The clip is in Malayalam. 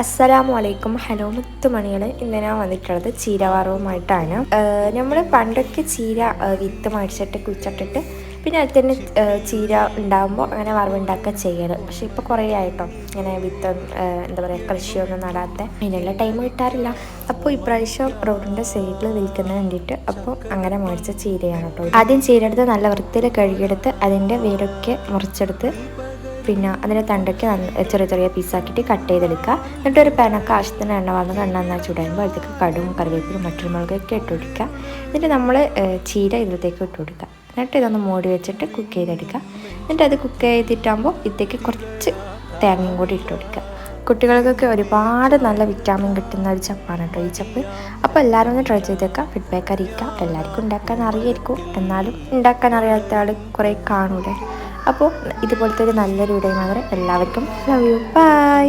അസ്സലാമു അലൈക്കും. ഹലോ മുത്തുമണികൾ. ഇന്ന് ഞാൻ വന്നിട്ടുള്ളത് ചീര വറവുമായിട്ടാണ്. നമ്മൾ പണ്ടൊക്കെ ചീര വിത്ത് മേടിച്ചിട്ട് കുഴിച്ചിട്ടിട്ട് പിന്നെ അതിൽ തന്നെ ചീര ഉണ്ടാകുമ്പോൾ അങ്ങനെ വറവുണ്ടാക്കുക ചെയ്യല്. പക്ഷേ ഇപ്പോൾ കുറേ ആയിട്ടോ ഇങ്ങനെ വിത്ത് എന്താ പറയുക കൃഷിയൊന്നും നടാത്ത അതിനുള്ള ടൈം കിട്ടാറില്ല. അപ്പോൾ ഇപ്രാവശ്യം റോഡിൻ്റെ സൈഡിൽ വിൽക്കുന്നതിന് വേണ്ടിയിട്ട് അപ്പോൾ അങ്ങനെ മേടിച്ച ചീരയാണ് കേട്ടോ. ആദ്യം ചീര എടുത്ത് നല്ല വൃത്തിയിൽ കഴുകിയെടുത്ത് അതിൻ്റെ വേരൊക്കെ മുറിച്ചെടുത്ത് പിന്നെ അതിൻ്റെ തണ്ടൊക്കെ ചെറിയ ചെറിയ പീസാക്കിയിട്ട് കട്ട് ചെയ്തെടുക്കുക. എന്നിട്ടൊരു പാനൊക്കെ ആവശ്യത്തിന് എണ്ണ വന്ന് നന്നായി ചൂടാകുമ്പോൾ അതിലേക്ക് കടും കറിവേപ്പിലും മറ്റൊരുമുളകൊക്കെ ഇട്ട് കൊടുക്കുക. എന്നിട്ട് നമ്മൾ ചീര ഇതിലേക്ക് ഇട്ട് കൊടുക്കുക. എന്നിട്ട് ഇതൊന്ന് മൂടി വെച്ചിട്ട് കുക്ക് ചെയ്തെടുക്കുക. എന്നിട്ട് അത് കുക്ക് ചെയ്തിട്ടാകുമ്പോൾ ഇതിലേക്ക് കുറച്ച് തേങ്ങയും കൂടി ഇട്ട് കൊടുക്കുക. കുട്ടികൾക്കൊക്കെ ഒരുപാട് നല്ല വിറ്റാമിൻ കിട്ടുന്ന ഒരു ചപ്പാണ് കേട്ടോ ഈ ചപ്പ്. അപ്പോൾ എല്ലാവരും ഒന്ന് ട്രൈ ചെയ്തേക്കാം, ഫീഡ്ബാക്ക് അറിയിക്കാം. എല്ലാവർക്കും ഉണ്ടാക്കാൻ അറിയായിരിക്കും, എന്നാലും ഉണ്ടാക്കാൻ അറിയാത്ത ആൾ കുറേ കാണൂലേ. അപ്പോൾ ഇതുപോലത്തെ ഒരു നല്ലൊരു വീഡിയോ മാത്രമേ എല്ലാവർക്കും ലവ് യു ബൈ.